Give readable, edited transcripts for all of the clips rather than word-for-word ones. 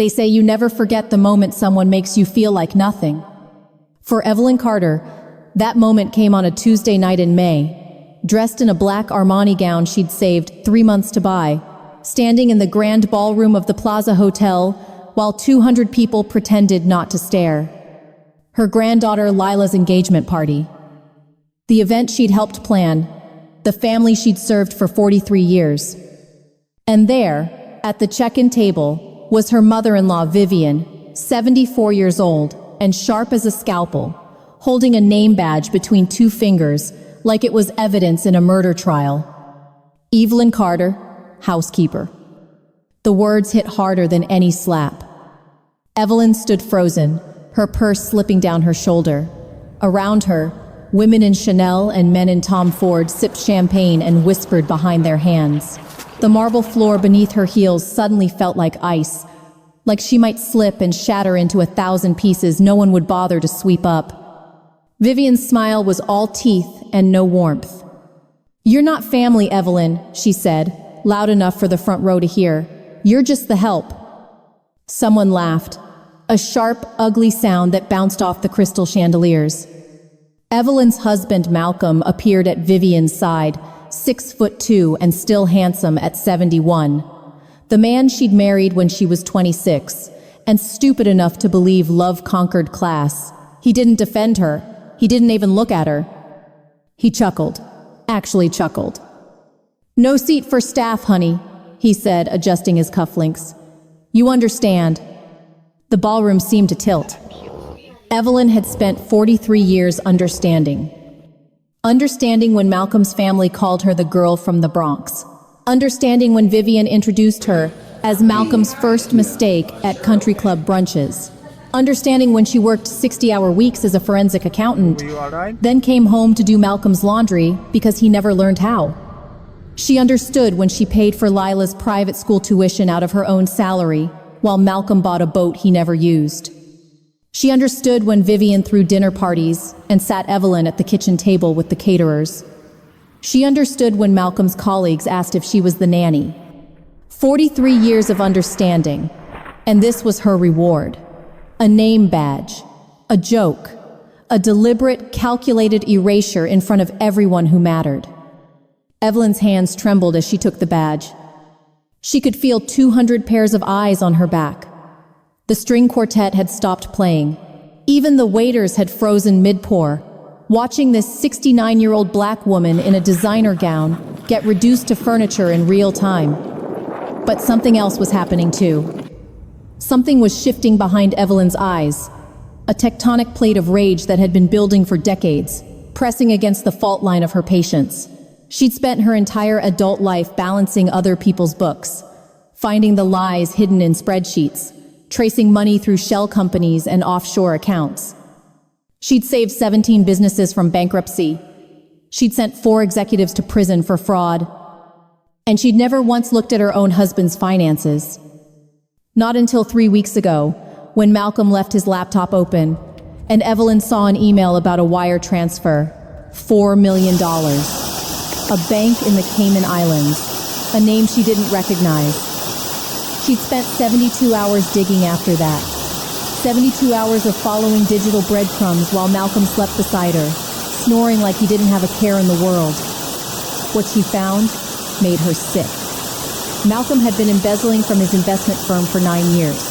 They say you never forget the moment someone makes you feel like nothing. For Evelyn Carter, that moment came on a Tuesday night in May, dressed in a black Armani gown she'd saved 3 months to buy, standing in the grand ballroom of the Plaza Hotel while 200 people pretended not to stare. Her granddaughter Lila's engagement party. The event she'd helped plan, the family she'd served for 43 years. And there, at the check-in table, was her mother-in-law Vivian, 74 years old and sharp as a scalpel, holding a name badge between 2 fingers like it was evidence in a murder trial. Evelyn Carter, housekeeper. The words hit harder than any slap. Evelyn stood frozen, her purse slipping down her shoulder. Around her, women in Chanel and men in Tom Ford sipped champagne and whispered behind their hands. The marble floor beneath her heels suddenly felt like ice, like she might slip and shatter into 1,000 pieces no one would bother to sweep up. Vivian's smile was all teeth and no warmth. "You're not family, Evelyn," she said, loud enough for the front row to hear. "You're just the help." Someone laughed, a sharp, ugly sound that bounced off the crystal chandeliers. Evelyn's husband Malcolm appeared at Vivian's side, 6'2" and still handsome at 71. The man she'd married when she was 26, and stupid enough to believe love conquered class. He didn't defend her. He didn't even look at her. He chuckled. Actually chuckled. "No seat for staff, honey," he said, adjusting his cufflinks. "You understand." The ballroom seemed to tilt. Evelyn had spent 43 years understanding. Understanding when Malcolm's family called her the girl from the Bronx. Understanding when Vivian introduced her as Malcolm's first mistake at country club brunches. Understanding when she worked 60-hour weeks as a forensic accountant, then came home to do Malcolm's laundry because he never learned how. She understood when she paid for Lila's private school tuition out of her own salary, while Malcolm bought a boat he never used. She understood when Vivian threw dinner parties and sat Evelyn at the kitchen table with the caterers. She understood when Malcolm's colleagues asked if she was the nanny. 43 years of understanding, and this was her reward. A name badge, a joke, a deliberate, calculated erasure in front of everyone who mattered. Evelyn's hands trembled as she took the badge. She could feel 200 pairs of eyes on her back. The string quartet had stopped playing. Even the waiters had frozen mid-pour, watching this 69-year-old black woman in a designer gown get reduced to furniture in real time. But something else was happening too. Something was shifting behind Evelyn's eyes, a tectonic plate of rage that had been building for decades, pressing against the fault line of her patience. She'd spent her entire adult life balancing other people's books, finding the lies hidden in spreadsheets, tracing money through shell companies and offshore accounts. She'd saved 17 businesses from bankruptcy. She'd sent 4 executives to prison for fraud. And she'd never once looked at her own husband's finances. Not until 3 weeks ago, when Malcolm left his laptop open, and Evelyn saw an email about a wire transfer, $4 million. A bank in the Cayman Islands, a name she didn't recognize. She'd spent 72 hours digging after that. 72 hours of following digital breadcrumbs while Malcolm slept beside her, snoring like he didn't have a care in the world. What she found made her sick. Malcolm had been embezzling from his investment firm for 9 years,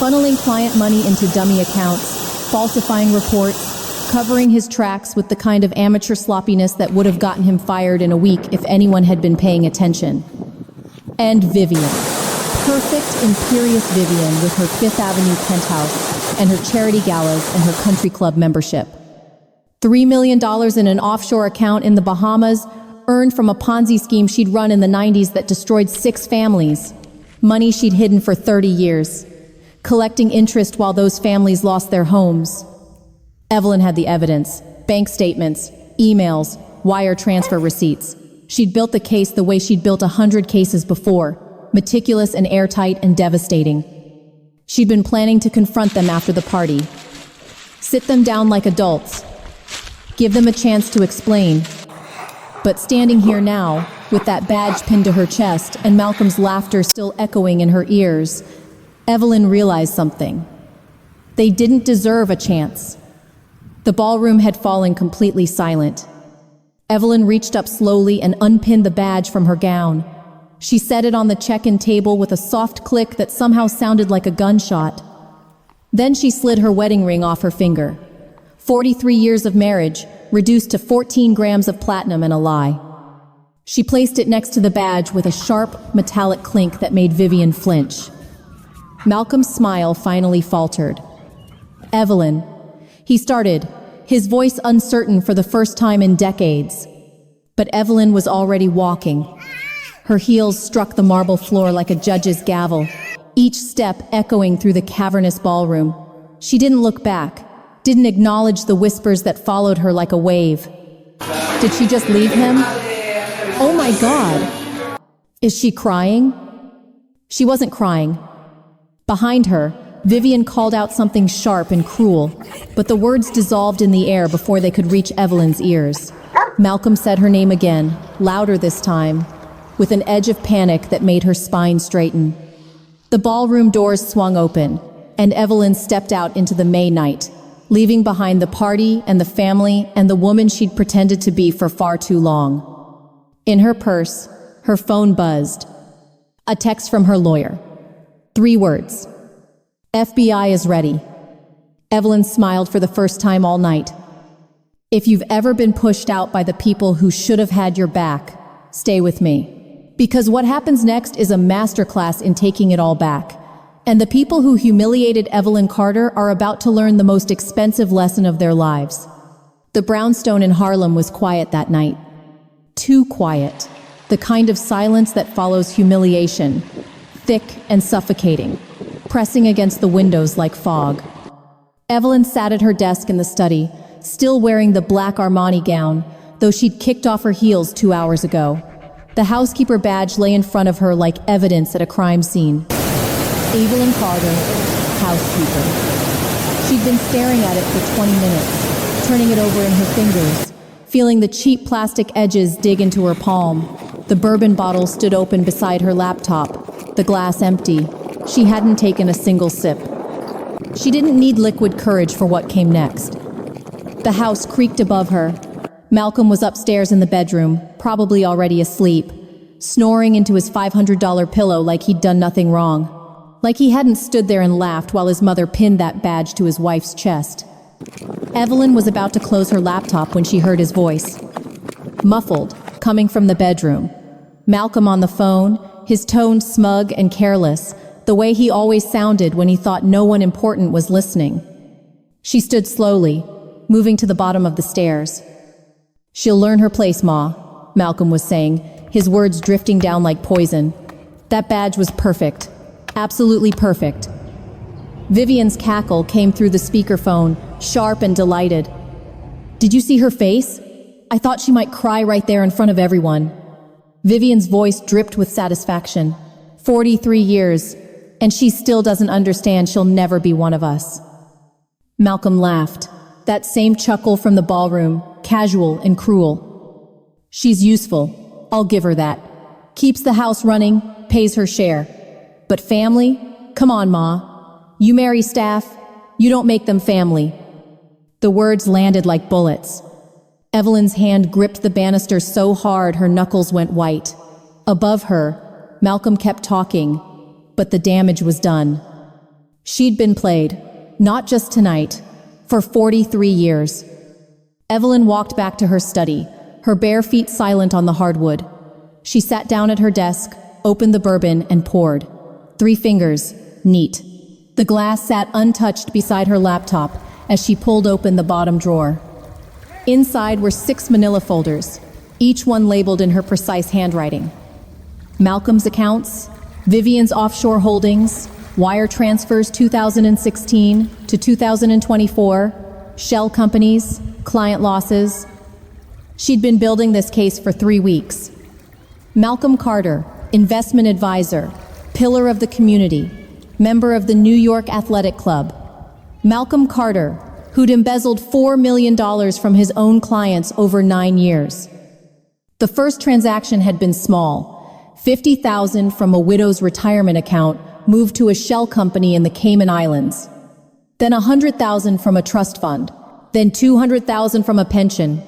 funneling client money into dummy accounts, falsifying reports, covering his tracks with the kind of amateur sloppiness that would have gotten him fired in a week if anyone had been paying attention. And Vivian. Perfect, imperious Vivian with her Fifth Avenue penthouse and her charity galas and her country club membership. $3 million in an offshore account in the Bahamas, earned from a Ponzi scheme she'd run in the 90s that destroyed 6 families. Money she'd hidden for 30 years, collecting interest while those families lost their homes. Evelyn had the evidence, bank statements, emails, wire transfer receipts. She'd built the case the way she'd built 100 cases before, meticulous and airtight and devastating. She'd been planning to confront them after the party. Sit them down like adults. Give them a chance to explain. But standing here now, with that badge pinned to her chest and Malcolm's laughter still echoing in her ears, Evelyn realized something. They didn't deserve a chance. The ballroom had fallen completely silent. Evelyn reached up slowly and unpinned the badge from her gown. She set it on the check-in table with a soft click that somehow sounded like a gunshot. Then she slid her wedding ring off her finger. 43 years of marriage, reduced to 14 grams of platinum and a lie. She placed it next to the badge with a sharp, metallic clink that made Vivian flinch. Malcolm's smile finally faltered. "Evelyn," he started, his voice uncertain for the first time in decades. But Evelyn was already walking. Her heels struck the marble floor like a judge's gavel, each step echoing through the cavernous ballroom. She didn't look back, didn't acknowledge the whispers that followed her like a wave. Did she just leave him? Oh my God! Is she crying? She wasn't crying. Behind her, Vivian called out something sharp and cruel, but the words dissolved in the air before they could reach Evelyn's ears. Malcolm said her name again, louder this time, with an edge of panic that made her spine straighten. The ballroom doors swung open, and Evelyn stepped out into the May night, leaving behind the party and the family and the woman she'd pretended to be for far too long. In her purse, her phone buzzed. A text from her lawyer. 3 words. FBI is ready. Evelyn smiled for the first time all night. If you've ever been pushed out by the people who should have had your back, stay with me. Because what happens next is a masterclass in taking it all back. And the people who humiliated Evelyn Carter are about to learn the most expensive lesson of their lives. The brownstone in Harlem was quiet that night. Too quiet. The kind of silence that follows humiliation. Thick and suffocating, pressing against the windows like fog. Evelyn sat at her desk in the study, still wearing the black Armani gown, though she'd kicked off her heels 2 hours ago. The housekeeper badge lay in front of her like evidence at a crime scene. Evelyn Carter, housekeeper. She'd been staring at it for 20 minutes, turning it over in her fingers, feeling the cheap plastic edges dig into her palm. The bourbon bottle stood open beside her laptop, the glass empty. She hadn't taken a single sip. She didn't need liquid courage for what came next. The house creaked above her. Malcolm was upstairs in the bedroom, probably already asleep, snoring into his $500 pillow like he'd done nothing wrong. Like he hadn't stood there and laughed while his mother pinned that badge to his wife's chest. Evelyn was about to close her laptop when she heard his voice. Muffled, coming from the bedroom. Malcolm on the phone, his tone smug and careless, the way he always sounded when he thought no one important was listening. She stood slowly, moving to the bottom of the stairs. "She'll learn her place, Ma," Malcolm was saying, his words drifting down like poison. That badge was perfect. Absolutely perfect. Vivian's cackle came through the speakerphone, sharp and delighted. "Did you see her face? I thought she might cry right there in front of everyone." Vivian's voice dripped with satisfaction. 43 years, and she still doesn't understand she'll never be one of us. Malcolm laughed. That same chuckle from the ballroom, casual and cruel. "She's useful. I'll give her that. Keeps the house running, pays her share. But family? Come on, Ma. You marry staff, you don't make them family." The words landed like bullets. Evelyn's hand gripped the banister so hard her knuckles went white. Above her, Malcolm kept talking, but the damage was done. She'd been played, not just tonight, for 43 years. Evelyn walked back to her study, her bare feet silent on the hardwood. She sat down at her desk, opened the bourbon, and poured. 3 fingers, neat. The glass sat untouched beside her laptop as she pulled open the bottom drawer. Inside were 6 manila folders, each one labeled in her precise handwriting. Malcolm's accounts, Vivian's offshore holdings, wire transfers 2016 to 2024, shell companies, client losses. She'd been building this case for 3 weeks. Malcolm Carter, investment advisor, pillar of the community, member of the New York Athletic Club. Malcolm Carter, who'd embezzled $4 million from his own clients over 9 years. The first transaction had been small, $50,000 from a widow's retirement account moved to a shell company in the Cayman Islands. Then 100,000 from a trust fund. Then 200,000 from a pension.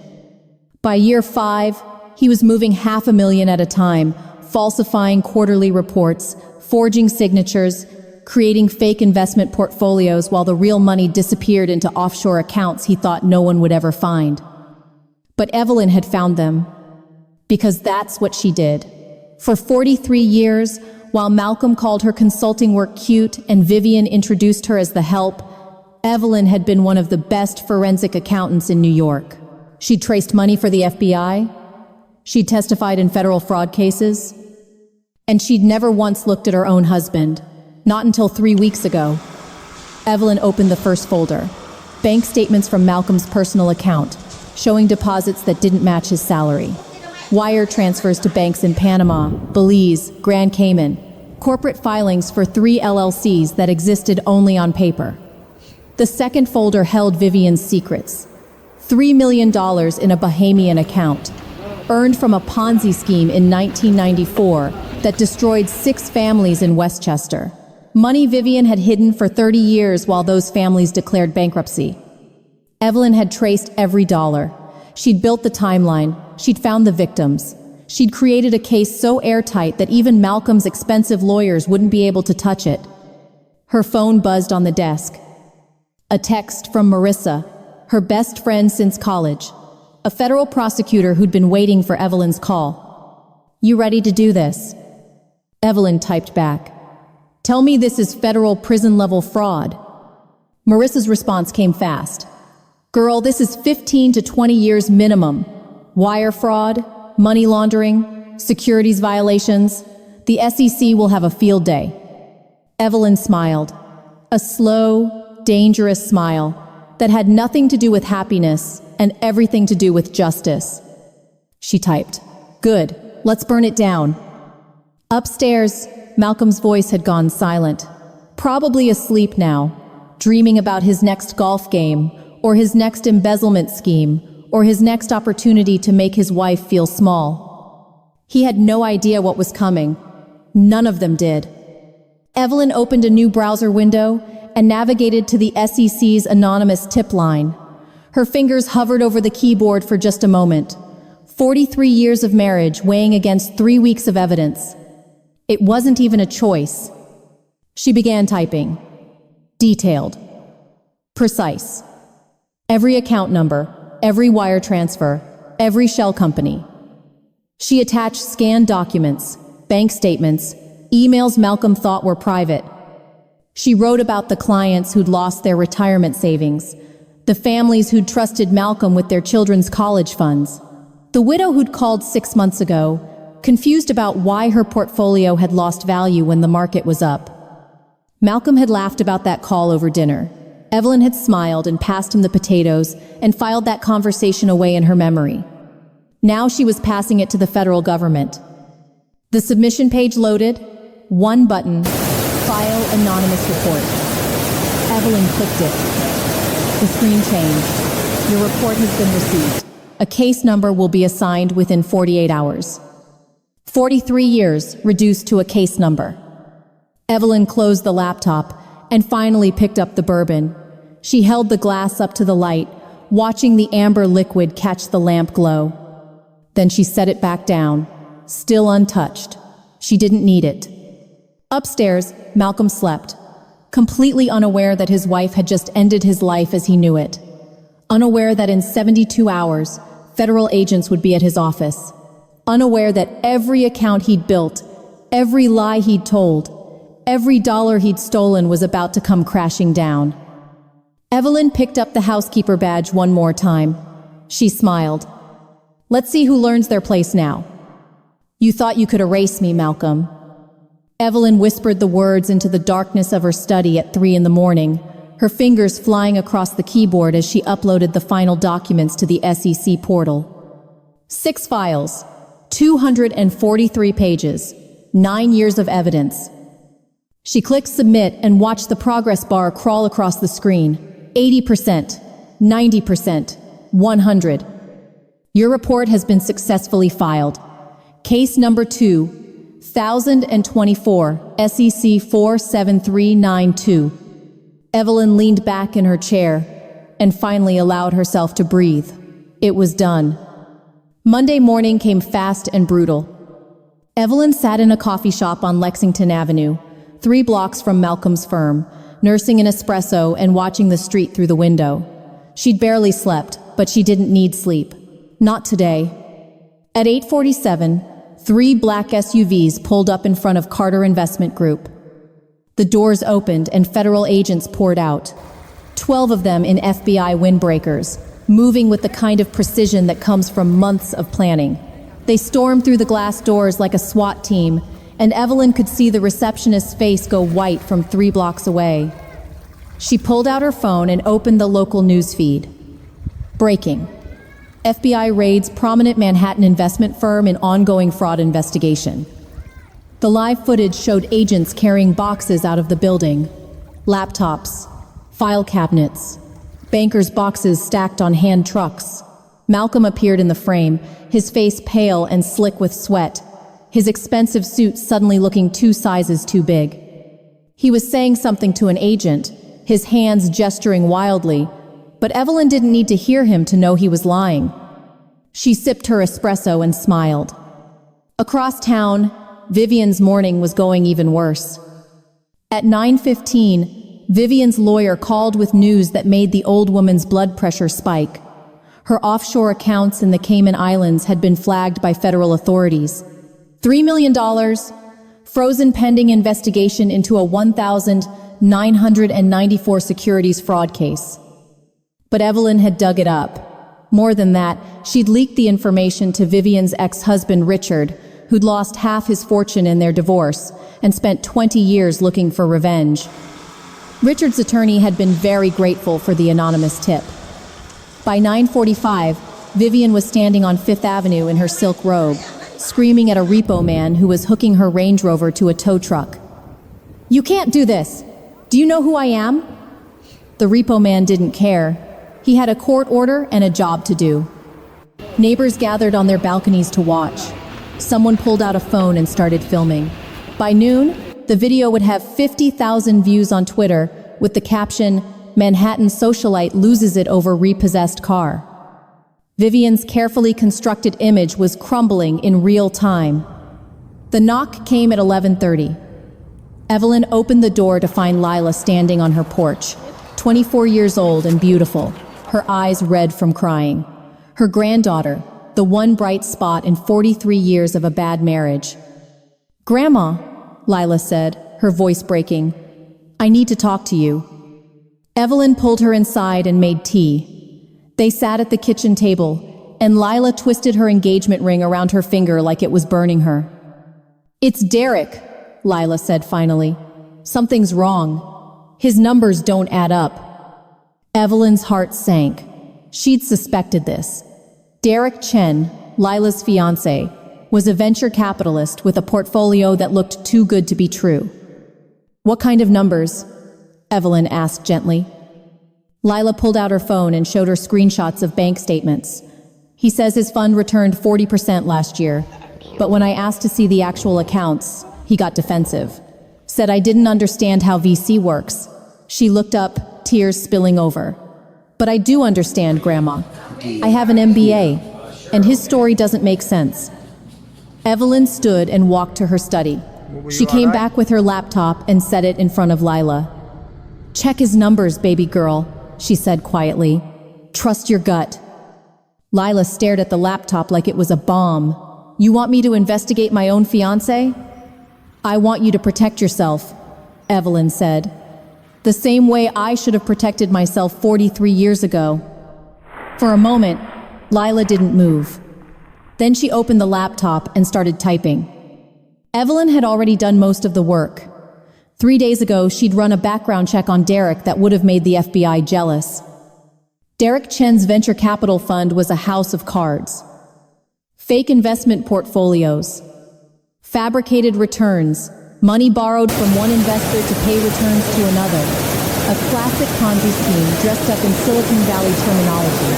By year 5, he was moving $500,000 at a time, falsifying quarterly reports, forging signatures, creating fake investment portfolios while the real money disappeared into offshore accounts he thought no one would ever find. But Evelyn had found them. Because that's what she did. For 43 years, while Malcolm called her consulting work cute and Vivian introduced her as the help, Evelyn had been one of the best forensic accountants in New York. She'd traced money for the FBI. She'd testified in federal fraud cases. And she'd never once looked at her own husband. Not until 3 weeks ago. Evelyn opened the first folder. Bank statements from Malcolm's personal account, showing deposits that didn't match his salary. Wire transfers to banks in Panama, Belize, Grand Cayman. Corporate filings for 3 LLCs that existed only on paper. The second folder held Vivian's secrets. $3 million in a Bahamian account, earned from a Ponzi scheme in 1994 that destroyed 6 families in Westchester. Money Vivian had hidden for 30 years while those families declared bankruptcy. Evelyn had traced every dollar. She'd built the timeline. She'd found the victims. She'd created a case so airtight that even Malcolm's expensive lawyers wouldn't be able to touch it. Her phone buzzed on the desk. A text from Marissa, her best friend since college, a federal prosecutor who'd been waiting for Evelyn's call. "You ready to do this?" Evelyn typed back. "Tell me this is federal prison-level fraud." Marissa's response came fast. "Girl, this is 15 to 20 years minimum. Wire fraud, money laundering, securities violations. The SEC will have a field day." Evelyn smiled. A slow, dangerous smile that had nothing to do with happiness and everything to do with justice. She typed, "Good, let's burn it down." Upstairs, Malcolm's voice had gone silent. Probably asleep now, dreaming about his next golf game, or his next embezzlement scheme, or his next opportunity to make his wife feel small. He had no idea what was coming. None of them did. Evelyn opened a new browser window and navigated to the SEC's anonymous tip line. Her fingers hovered over the keyboard for just a moment. 43 years of marriage weighing against 3 weeks of evidence. It wasn't even a choice. She began typing. Detailed. Precise. Every account number, every wire transfer, every shell company. She attached scanned documents, bank statements, emails Malcolm thought were private. She wrote about the clients who'd lost their retirement savings, the families who'd trusted Malcolm with their children's college funds, the widow who'd called 6 months ago, confused about why her portfolio had lost value when the market was up. Malcolm had laughed about that call over dinner. Evelyn had smiled and passed him the potatoes and filed that conversation away in her memory. Now she was passing it to the federal government. The submission page loaded. 1 button. File anonymous report. Evelyn clicked it. The screen changed. Your report has been received. A case number will be assigned within 48 hours. 43 years reduced to a case number. Evelyn closed the laptop and finally picked up the bourbon. She held the glass up to the light, watching the amber liquid catch the lamp glow. Then she set it back down, still untouched. She didn't need it. Upstairs, Malcolm slept, completely unaware that his wife had just ended his life as he knew it. Unaware that in 72 hours, federal agents would be at his office. Unaware that every account he'd built, every lie he'd told, every dollar he'd stolen was about to come crashing down. Evelyn picked up the housekeeper badge one more time. She smiled. Let's see who learns their place now. You thought you could erase me, Malcolm. Evelyn whispered the words into the darkness of her study at 3 a.m, her fingers flying across the keyboard as she uploaded the final documents to the SEC portal. 6 files, 243 pages, 9 years of evidence. She clicked submit and watched the progress bar crawl across the screen. 80%, 90%, 100. Your report has been successfully filed. Case number 2, 1024 SEC 47392. Evelyn leaned back in her chair and finally allowed herself to breathe. It was done. Monday morning came fast and brutal. Evelyn sat in a coffee shop on Lexington Avenue, 3 blocks from Malcolm's firm, nursing an espresso and watching the street through the window. She'd barely slept, but she didn't need sleep. Not today. At 8:47, 3 black SUVs pulled up in front of Carter Investment Group. The doors opened and federal agents poured out. 12 of them in FBI windbreakers, moving with the kind of precision that comes from months of planning. They stormed through the glass doors like a SWAT team, and Evelyn could see the receptionist's face go white from 3 blocks away. She pulled out her phone and opened the local news feed. Breaking. FBI raids prominent Manhattan investment firm in ongoing fraud investigation. The live footage showed agents carrying boxes out of the building. Laptops, file cabinets, bankers' boxes stacked on hand trucks. Malcolm appeared in the frame, his face pale and slick with sweat, his expensive suit suddenly looking 2 sizes too big. He was saying something to an agent, his hands gesturing wildly, but Evelyn didn't need to hear him to know he was lying. She sipped her espresso and smiled. Across town, Vivian's morning was going even worse. At 9:15, Vivian's lawyer called with news that made the old woman's blood pressure spike. Her offshore accounts in the Cayman Islands had been flagged by federal authorities. $3 million, frozen pending investigation into a 1,994 securities fraud case. But Evelyn had dug it up. More than that, she'd leaked the information to Vivian's ex-husband Richard, who'd lost half his fortune in their divorce and spent 20 years looking for revenge. Richard's attorney had been very grateful for the anonymous tip. By 9:45, Vivian was standing on Fifth Avenue in her silk robe, screaming at a repo man who was hooking her Range Rover to a tow truck. "You can't do this! Do you know who I am?" The repo man didn't care. He had a court order and a job to do. Neighbors gathered on their balconies to watch. Someone pulled out a phone and started filming. By noon, the video would have 50,000 views on Twitter with the caption, "Manhattan socialite loses it over repossessed car." Vivian's carefully constructed image was crumbling in real time. The knock came at 11:30. Evelyn opened the door to find Lila standing on her porch, 24 years old and beautiful, her eyes red from crying. Her granddaughter, the one bright spot in 43 years of a bad marriage. "Grandma," Lila said, her voice breaking, "I need to talk to you." Evelyn pulled her inside and made tea. They sat at the kitchen table, and Lila twisted her engagement ring around her finger like it was burning her. "It's Derek," Lila said finally. "Something's wrong. His numbers don't add up." Evelyn's heart sank. She'd suspected this. Derek Chen, Lila's fiancé, was a venture capitalist with a portfolio that looked too good to be true. "What kind of numbers?" Evelyn asked gently. Lila pulled out her phone and showed her screenshots of bank statements. "He says his fund returned 40% last year, but when I asked to see the actual accounts, he got defensive. Said I didn't understand how VC works." She looked up, tears spilling over. "But I do understand, Grandma. I have an MBA, and his story doesn't make sense." Evelyn stood and walked to her study. She came back with her laptop and set it in front of Lila. "Check his numbers, baby girl," she said quietly. "Trust your gut." Lila stared at the laptop like it was a bomb. "You want me to investigate my own fiancé?" "I want you to protect yourself," Evelyn said. "The same way I should have protected myself 43 years ago." For a moment, Lila didn't move. Then she opened the laptop and started typing. Evelyn had already done most of the work. 3 days ago, she'd run a background check on Derek that would have made the FBI jealous. Derek Chen's venture capital fund was a house of cards. Fake investment portfolios, fabricated returns, money borrowed from one investor to pay returns to another. A classic Ponzi scheme dressed up in Silicon Valley terminology.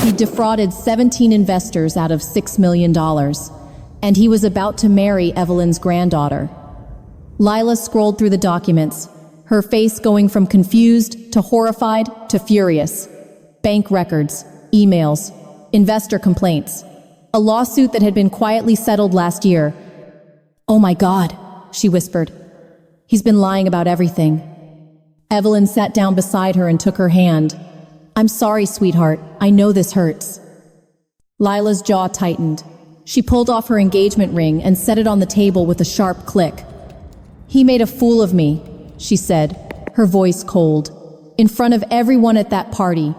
He defrauded 17 investors out of $6 million. and he was about to marry Evelyn's granddaughter. Lila scrolled through the documents, her face going from confused to horrified to furious. Bank records, emails, investor complaints, a lawsuit that had been quietly settled last year. "Oh my God," she whispered. "He's been lying about everything." Evelyn sat down beside her and took her hand. "I'm sorry, sweetheart. I know this hurts." Lila's jaw tightened. She pulled off her engagement ring and set it on the table with a sharp click. "He made a fool of me," she said, her voice cold. "In front of everyone at that party.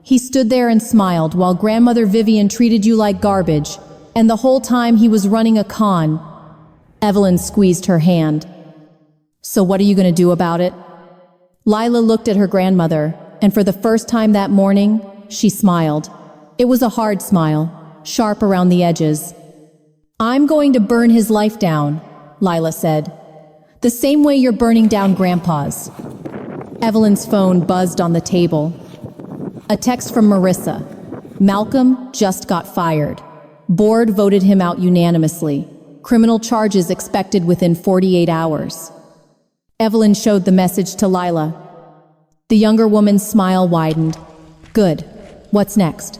He stood there and smiled while Grandmother Vivian treated you like garbage, and the whole time he was running a con." Evelyn squeezed her hand. "So what are you going to do about it?" Lila looked at her grandmother, and for the first time that morning, she smiled. It was a hard smile, sharp around the edges. "I'm going to burn his life down," Lila said. "The same way you're burning down Grandpa's." Evelyn's phone buzzed on the table. A text from Marissa. "Malcolm just got fired. Board voted him out unanimously. Criminal charges expected within 48 hours." Evelyn showed the message to Lila. The younger woman's smile widened. "Good. What's next?"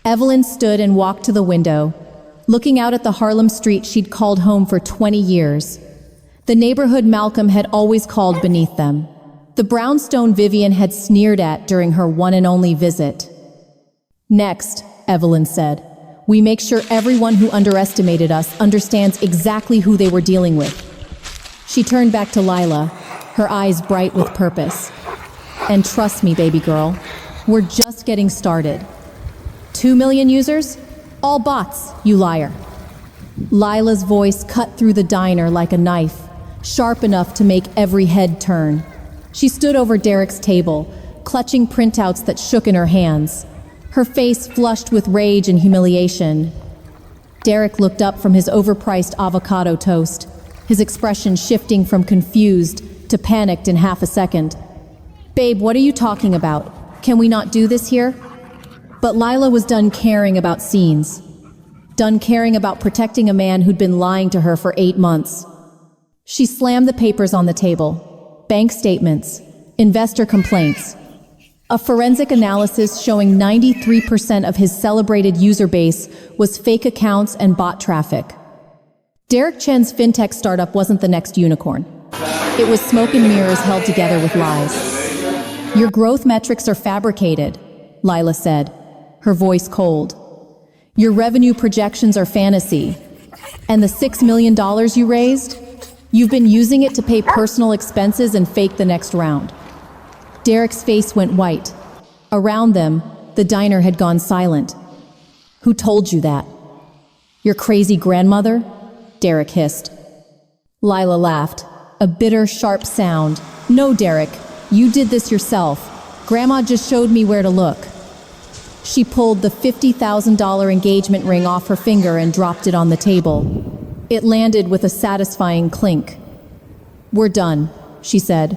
Evelyn stood and walked to the window, looking out at the Harlem street she'd called home for 20 years. The neighborhood Malcolm had always called beneath them. The brownstone Vivian had sneered at during her one and only visit. "Next," Evelyn said, "we make sure everyone who underestimated us understands exactly who they were dealing with." She turned back to Lila, her eyes bright with purpose. "And trust me, baby girl, we're just getting started. 2 million users? All bots, you liar." Lila's voice cut through the diner like a knife, sharp enough to make every head turn. She stood over Derek's table, clutching printouts that shook in her hands, her face flushed with rage and humiliation. Derek looked up from his overpriced avocado toast, his expression shifting from confused to panicked in half a second. "Babe, what are you talking about? Can we not do this here?" But Lila was done caring about scenes, done caring about protecting a man who'd been lying to her for 8 months. She slammed the papers on the table. Bank statements, investor complaints, a forensic analysis showing 93% of his celebrated user base was fake accounts and bot traffic. Derek Chen's fintech startup wasn't the next unicorn. It was smoke and mirrors held together with lies. "Your growth metrics are fabricated," Lila said, her voice cold. "Your revenue projections are fantasy. And the $6 million you raised? You've been using it to pay personal expenses and fake the next round." Derek's face went white. Around them, the diner had gone silent. "Who told you that?" "Your crazy grandmother?" Derek hissed. Lila laughed, a bitter, sharp sound. "No, Derek, you did this yourself. Grandma just showed me where to look." She pulled the $50,000 engagement ring off her finger and dropped it on the table. It landed with a satisfying clink. "We're done," she said.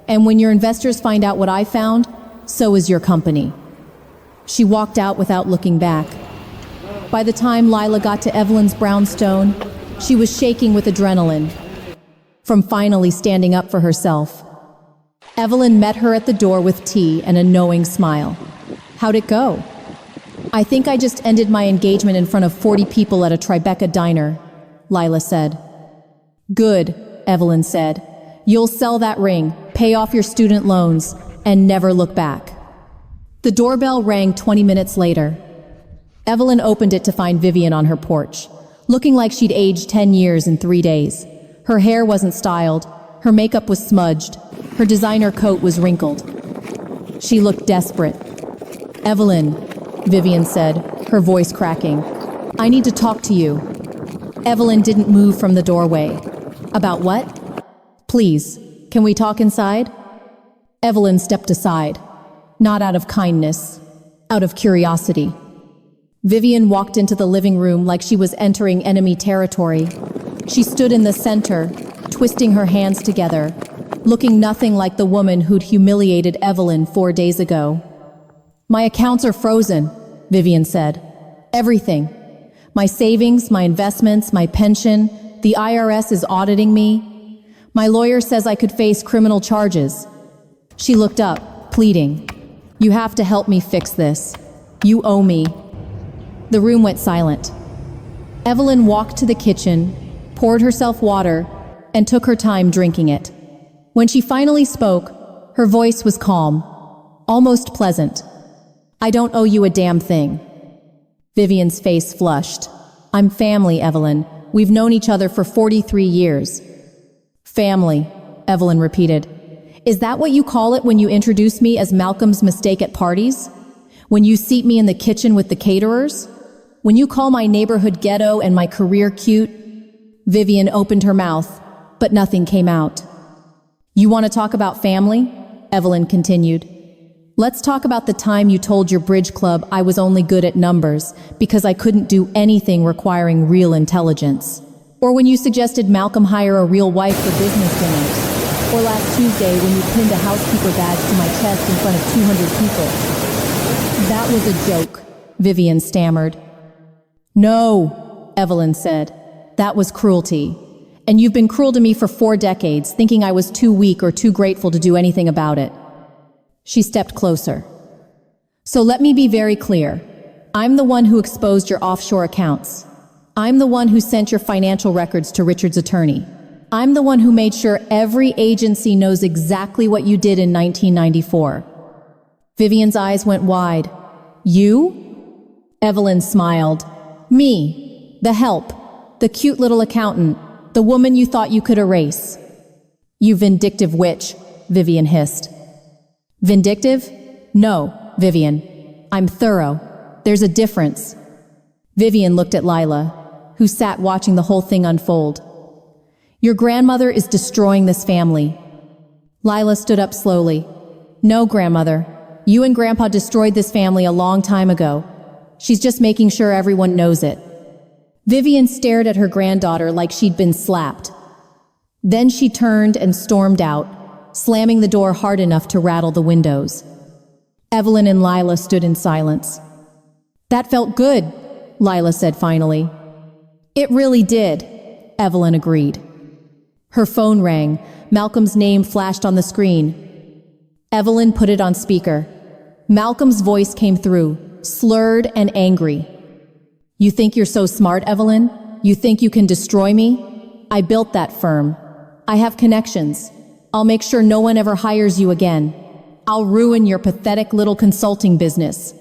"And when your investors find out what I found, so is your company." She walked out without looking back. By the time Lila got to Evelyn's brownstone, she was shaking with adrenaline from finally standing up for herself. Evelyn met her at the door with tea and a knowing smile. "How'd it go?" "I think I just ended my engagement in front of 40 people at a Tribeca diner," Lila said. "Good," Evelyn said. "You'll sell that ring, pay off your student loans, and never look back." The doorbell rang 20 minutes later. Evelyn opened it to find Vivian on her porch, looking like she'd aged 10 years in 3 days. Her hair wasn't styled, her makeup was smudged, her designer coat was wrinkled. She looked desperate. "Evelyn," Vivian said, her voice cracking, "I need to talk to you." Evelyn didn't move from the doorway. "About what?" "Please, can we talk inside?" Evelyn stepped aside, not out of kindness, out of curiosity. Vivian walked into the living room like she was entering enemy territory. She stood in the center, twisting her hands together, looking nothing like the woman who'd humiliated Evelyn 4 days ago. "My accounts are frozen," Vivian said. "Everything. My savings, my investments, my pension, the IRS is auditing me. My lawyer says I could face criminal charges. She looked up, pleading. You have to help me fix this. You owe me. The room went silent. Evelyn walked to the kitchen, poured herself water, and took her time drinking it. When she finally spoke, her voice was calm, almost pleasant. I don't owe you a damn thing. Vivian's face flushed. I'm family, Evelyn. We've known each other for 43 years. Family, Evelyn repeated. Is that what you call it when you introduce me as Malcolm's mistake at parties? When you seat me in the kitchen with the caterers? When you call my neighborhood ghetto and my career cute? Vivian opened her mouth, but nothing came out. You want to talk about family? Evelyn continued. Let's talk about the time you told your bridge club I was only good at numbers because I couldn't do anything requiring real intelligence. Or when you suggested Malcolm hire a real wife for business dinners. Or last Tuesday when you pinned a housekeeper badge to my chest in front of 200 people. That was a joke, Vivian stammered. No, Evelyn said. That was cruelty. And you've been cruel to me for 4 decades, thinking I was too weak or too grateful to do anything about it. She stepped closer. So let me be very clear. I'm the one who exposed your offshore accounts. I'm the one who sent your financial records to Richard's attorney. I'm the one who made sure every agency knows exactly what you did in 1994. Vivian's eyes went wide. You? Evelyn smiled. Me. The help. The cute little accountant. The woman you thought you could erase. You vindictive witch, Vivian hissed. Vindictive? No, Vivian. I'm thorough. There's a difference. Vivian looked at Lila, who sat watching the whole thing unfold. Your grandmother is destroying this family. Lila stood up slowly. No, grandmother. You and Grandpa destroyed this family a long time ago. She's just making sure everyone knows it. Vivian stared at her granddaughter like she'd been slapped. Then she turned and stormed out, slamming the door hard enough to rattle the windows. Evelyn and Lila stood in silence. That felt good, Lila said finally. It really did, Evelyn agreed. Her phone rang. Malcolm's name flashed on the screen. Evelyn put it on speaker. Malcolm's voice came through, slurred and angry. You think you're so smart, Evelyn? You think you can destroy me? I built that firm. I have connections. I'll make sure no one ever hires you again. I'll ruin your pathetic little consulting business.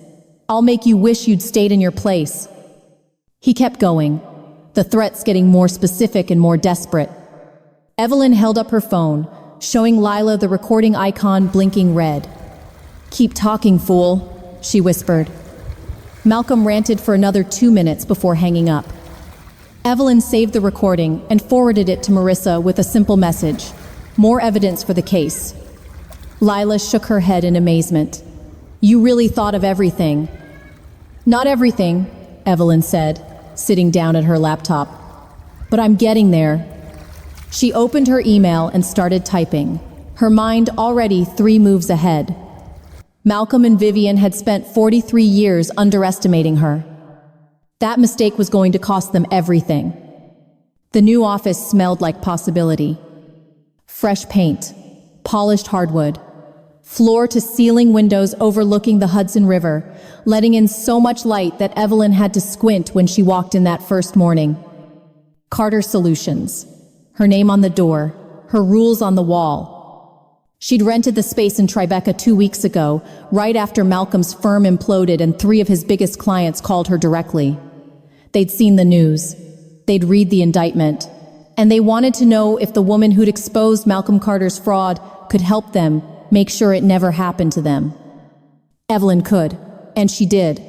I'll make you wish you'd stayed in your place. He kept going, the threats getting more specific and more desperate. Evelyn held up her phone, showing Lila the recording icon blinking red. Keep talking, fool, she whispered. Malcolm ranted for another 2 minutes before hanging up. Evelyn saved the recording and forwarded it to Marissa with a simple message. More evidence for the case. Lila shook her head in amazement. You really thought of everything. Not everything, Evelyn said, sitting down at her laptop. But I'm getting there. She opened her email and started typing, her mind already 3 moves ahead. Malcolm and Vivian had spent 43 years underestimating her. That mistake was going to cost them everything. The new office smelled like possibility. Fresh paint, polished hardwood, floor-to-ceiling windows overlooking the Hudson River, letting in so much light that Evelyn had to squint when she walked in that first morning. Carter Solutions. Her name on the door, her rules on the wall. She'd rented the space in Tribeca 2 weeks ago, right after Malcolm's firm imploded and 3 of his biggest clients called her directly. They'd seen the news. They'd read the indictment. And they wanted to know if the woman who'd exposed Malcolm Carter's fraud could help them make sure it never happened to them. Evelyn could, and she did.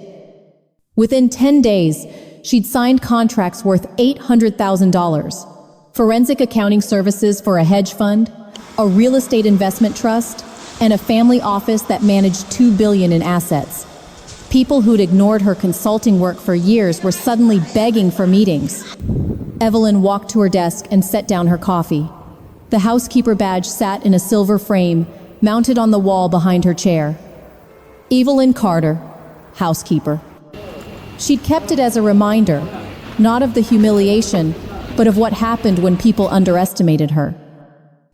Within 10 days, she'd signed contracts worth $800,000. Forensic accounting services for a hedge fund, a real estate investment trust, and a family office that managed $2 billion in assets. People who'd ignored her consulting work for years were suddenly begging for meetings. Evelyn walked to her desk and set down her coffee. The housekeeper badge sat in a silver frame, mounted on the wall behind her chair. Evelyn Carter, housekeeper. She'd kept it as a reminder, not of the humiliation, but of what happened when people underestimated her.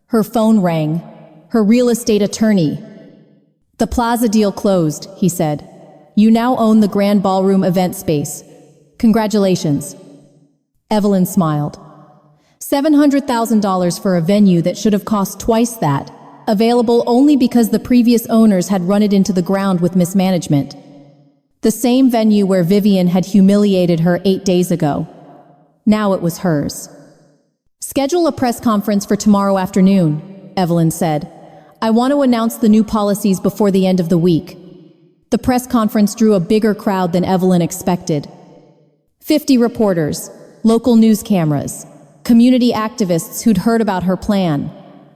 Her phone rang. Her real estate attorney. "The Plaza deal closed," he said. "You now own the Grand Ballroom event space. Congratulations." Evelyn smiled. $700,000 for a venue that should have cost twice that, available only because the previous owners had run it into the ground with mismanagement. The same venue where Vivian had humiliated her 8 days ago. Now it was hers. "Schedule a press conference for tomorrow afternoon," Evelyn said. "I want to announce the new policies before the end of the week." The press conference drew a bigger crowd than Evelyn expected. 50 reporters, local news cameras, community activists who'd heard about her plan.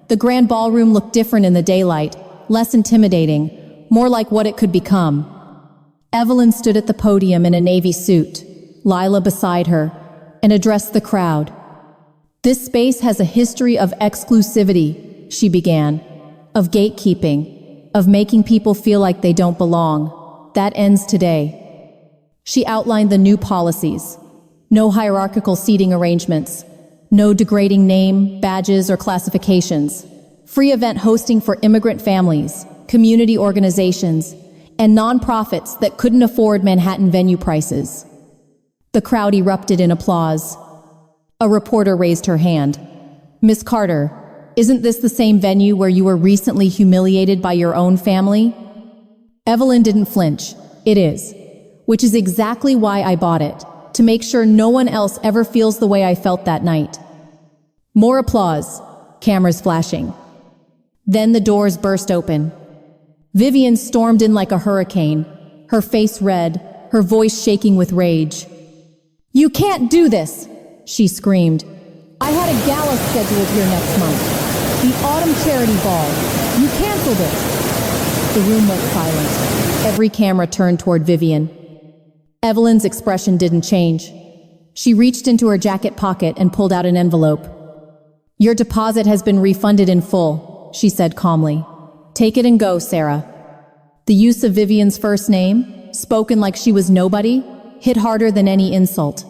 The Grand Ballroom looked different in the daylight, less intimidating, more like what it could become. Evelyn stood at the podium in a navy suit, Lila beside her, and addressed the crowd. "This space has a history of exclusivity," she began, "of gatekeeping, of making people feel like they don't belong. That ends today." She outlined the new policies. No hierarchical seating arrangements. No degrading name, badges, or classifications. Free event hosting for immigrant families, community organizations, and nonprofits that couldn't afford Manhattan venue prices. The crowd erupted in applause. A reporter raised her hand. "Miss Carter, isn't this the same venue where you were recently humiliated by your own family?" Evelyn didn't flinch. "It is. Which is exactly why I bought it, to make sure no one else ever feels the way I felt that night." More applause, cameras flashing. Then the doors burst open. Vivian stormed in like a hurricane, her face red, her voice shaking with rage. "You can't do this!" she screamed. "I had a gala scheduled here next month. The autumn charity ball. You canceled it." The room went silent. Every camera turned toward Vivian. Evelyn's expression didn't change. She reached into her jacket pocket and pulled out an envelope. "Your deposit has been refunded in full," she said calmly. "Take it and go, Sarah." The use of Vivian's first name, spoken like she was nobody, hit harder than any insult.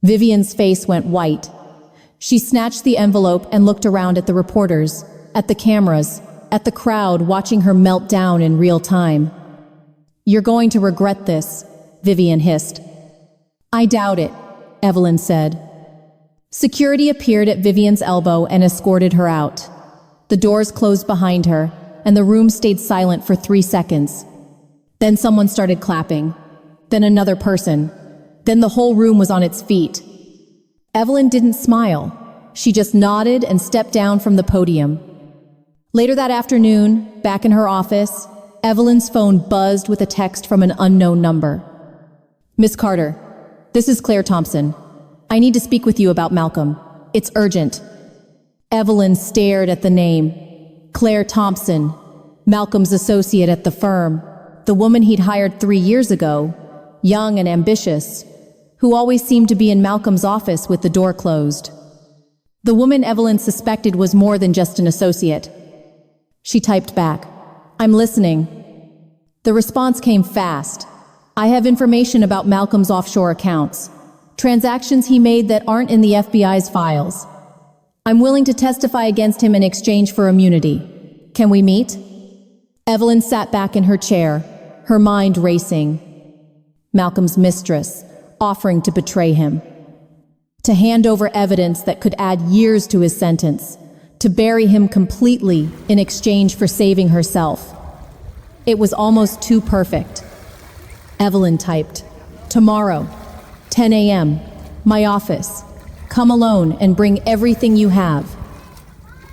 Vivian's face went white. She snatched the envelope and looked around at the reporters, at the cameras, at the crowd watching her melt down in real time. "You're going to regret this," Vivian hissed. "I doubt it," Evelyn said. Security appeared at Vivian's elbow and escorted her out. The doors closed behind her, and the room stayed silent for 3 seconds. Then someone started clapping. Then another person. Then the whole room was on its feet. Evelyn didn't smile. She just nodded and stepped down from the podium. Later that afternoon, back in her office, Evelyn's phone buzzed with a text from an unknown number. "Miss Carter, this is Claire Thompson. I need to speak with you about Malcolm. It's urgent." Evelyn stared at the name. Claire Thompson, Malcolm's associate at the firm, the woman he'd hired 3 years ago, young and ambitious, who always seemed to be in Malcolm's office with the door closed. The woman Evelyn suspected was more than just an associate. She typed back, "I'm listening." The response came fast. "I have information about Malcolm's offshore accounts. Transactions he made that aren't in the FBI's files. I'm willing to testify against him in exchange for immunity. Can we meet?" Evelyn sat back in her chair, her mind racing. Malcolm's mistress, offering to betray him. To hand over evidence that could add years to his sentence. To bury him completely in exchange for saving herself. It was almost too perfect. Evelyn typed, "Tomorrow, 10 a.m., my office. Come alone and bring everything you have."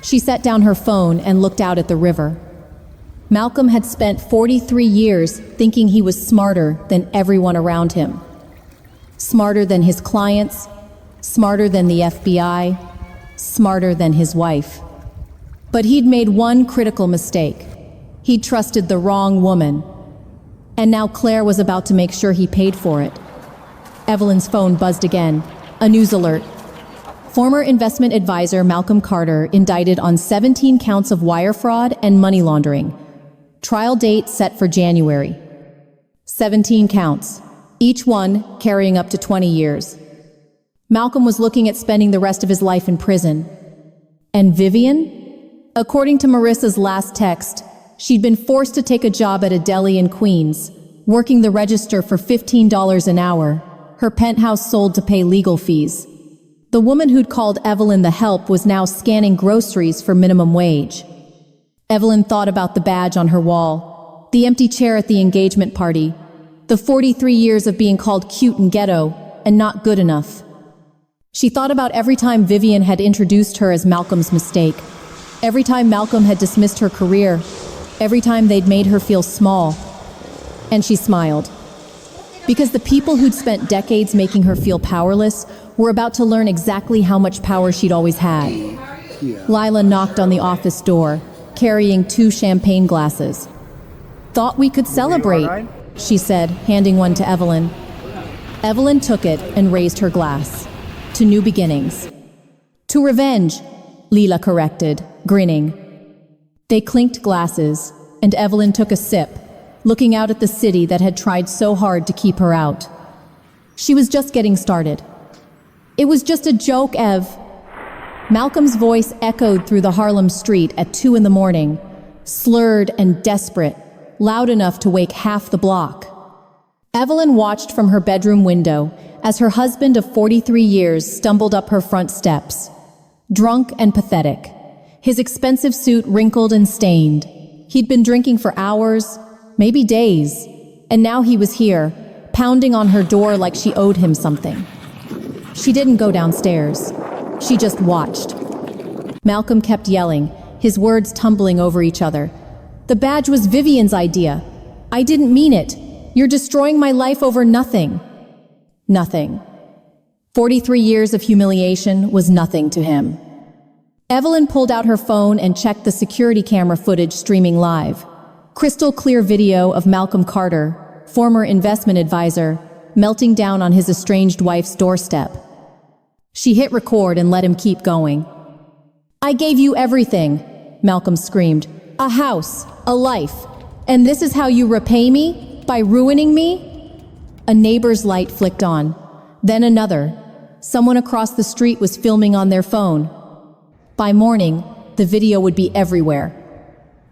She set down her phone and looked out at the river. Malcolm had spent 43 years thinking he was smarter than everyone around him. Smarter than his clients, smarter than the FBI, smarter than his wife. But he'd made one critical mistake. He'd trusted the wrong woman. And now Claire was about to make sure he paid for it. Evelyn's phone buzzed again. A news alert. Former investment advisor Malcolm Carter indicted on 17 counts of wire fraud and money laundering. Trial date set for January. 17 counts, each one carrying up to 20 years. Malcolm was looking at spending the rest of his life in prison. And Vivian? According to Marissa's last text, she'd been forced to take a job at a deli in Queens, working the register for $15 an hour, her penthouse sold to pay legal fees. The woman who'd called Evelyn the help was now scanning groceries for minimum wage. Evelyn thought about the badge on her wall, the empty chair at the engagement party, the 43 years of being called cute and ghetto, and not good enough. She thought about every time Vivian had introduced her as Malcolm's mistake, every time Malcolm had dismissed her career, every time they'd made her feel small. And she smiled. Because the people who'd spent decades making her feel powerless were about to learn exactly how much power she'd always had. Lila knocked on the office door, carrying 2 champagne glasses. "Thought we could celebrate," she said, handing one to Evelyn. Evelyn took it and raised her glass. "To new beginnings." "To revenge," Lila corrected, grinning. They clinked glasses, and Evelyn took a sip, looking out at the city that had tried so hard to keep her out. She was just getting started. "It was just a joke, Ev." Malcolm's voice echoed through the Harlem street at 2 in the morning, slurred and desperate, loud enough to wake half the block. Evelyn watched from her bedroom window as her husband of 43 years stumbled up her front steps, drunk and pathetic, his expensive suit wrinkled and stained. He'd been drinking for hours, maybe days, and now he was here, pounding on her door like she owed him something. She didn't go downstairs. She just watched. Malcolm kept yelling, his words tumbling over each other. "The badge was Vivian's idea. I didn't mean it. You're destroying my life over nothing." Nothing. 43 years of humiliation was nothing to him. Evelyn pulled out her phone and checked the security camera footage streaming live. Crystal clear video of Malcolm Carter, former investment advisor, melting down on his estranged wife's doorstep. She hit record and let him keep going. "I gave you everything," Malcolm screamed. "A house, a life. And this is how you repay me? By ruining me?" A neighbor's light flicked on. Then another. Someone across the street was filming on their phone. By morning, the video would be everywhere.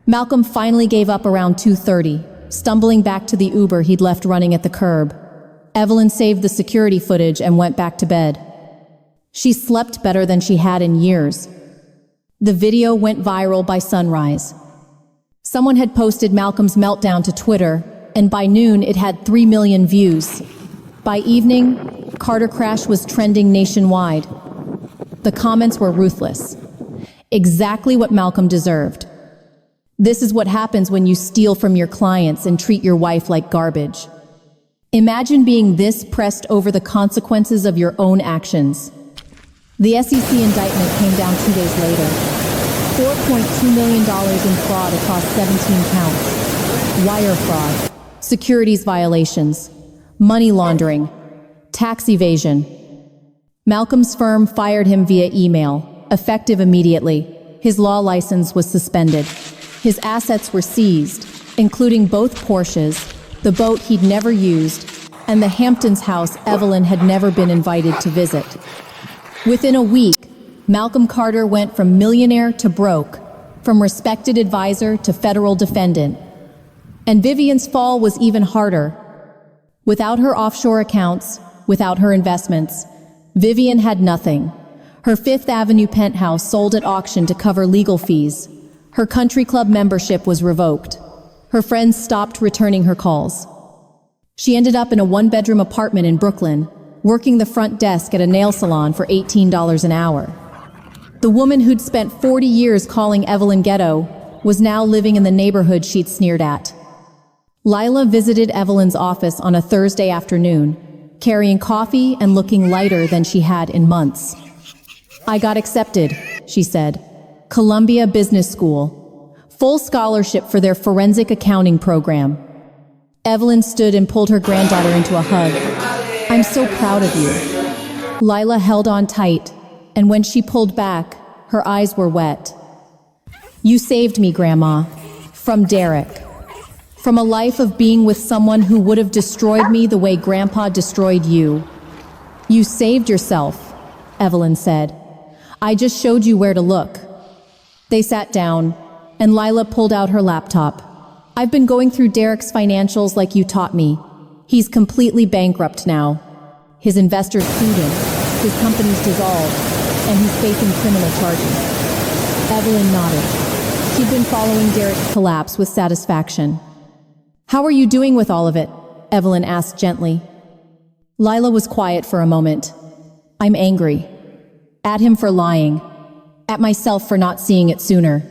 Malcolm finally gave up around 2:30, stumbling back to the Uber he'd left running at the curb. Evelyn saved the security footage and went back to bed. She slept better than she had in years. The video went viral by sunrise. Someone had posted Malcolm's meltdown to Twitter, and by noon it had 3 million views. By evening, Carter Crash was trending nationwide. The comments were ruthless. Exactly what Malcolm deserved. This is what happens when you steal from your clients and treat your wife like garbage. Imagine being this pressed over the consequences of your own actions. The SEC indictment came down 2 days later. $4.2 million in fraud across 17 counts. Wire fraud, securities violations, money laundering, tax evasion. Malcolm's firm fired him via email, effective immediately. His law license was suspended. His assets were seized, including both Porsches, the boat he'd never used, and the Hamptons house Evelyn had never been invited to visit. Within a week, Malcolm Carter went from millionaire to broke, from respected advisor to federal defendant. And Vivian's fall was even harder. Without her offshore accounts, without her investments, Vivian had nothing. Her Fifth Avenue penthouse sold at auction to cover legal fees. Her country club membership was revoked. Her friends stopped returning her calls. She ended up in a 1-bedroom apartment in Brooklyn, working the front desk at a nail salon for $18 an hour. The woman who'd spent 40 years calling Evelyn ghetto was now living in the neighborhood she'd sneered at. Lila visited Evelyn's office on a Thursday afternoon, carrying coffee and looking lighter than she had in months. "I got accepted," she said. "Columbia Business School. Full scholarship for their forensic accounting program." Evelyn stood and pulled her granddaughter into a hug. "I'm so proud of you." Lila held on tight, and when she pulled back, her eyes were wet. "You saved me, Grandma. From Derek. From a life of being with someone who would have destroyed me the way Grandpa destroyed you. You saved yourself, Evelyn said. I just showed you where to look. They sat down, and Lila pulled out her laptop. I've been going through Derek's financials like you taught me. He's completely bankrupt now. His investors sued him, his company's dissolved, and he's facing criminal charges. Evelyn nodded. She'd been following Derek's collapse with satisfaction. How are you doing with all of it? Evelyn asked gently. Lila was quiet for a moment. I'm angry. At him for lying. At myself for not seeing it sooner.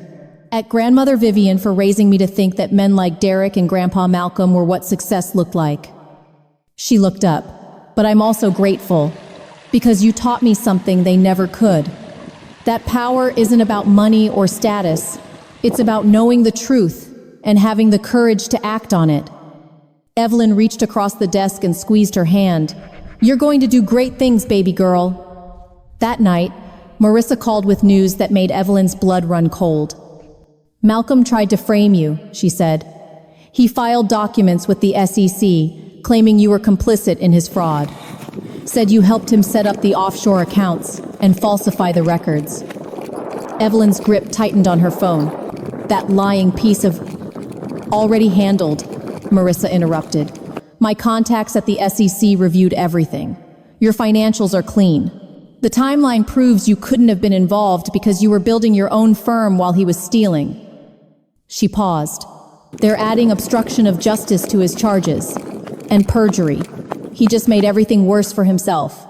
At Grandmother Vivian for raising me to think that men like Derek and Grandpa Malcolm were what success looked like. She looked up. But I'm also grateful. Because you taught me something they never could. That power isn't about money or status. It's about knowing the truth and having the courage to act on it. Evelyn reached across the desk and squeezed her hand. You're going to do great things, baby girl. That night, Marissa called with news that made Evelyn's blood run cold. Malcolm tried to frame you, she said. He filed documents with the SEC, claiming you were complicit in his fraud. Said you helped him set up the offshore accounts and falsify the records. Evelyn's grip tightened on her phone. That lying piece of... Already handled, Marissa interrupted. My contacts at the SEC reviewed everything. Your financials are clean. The timeline proves you couldn't have been involved because you were building your own firm while he was stealing. She paused. They're adding obstruction of justice to his charges. And perjury. He just made everything worse for himself.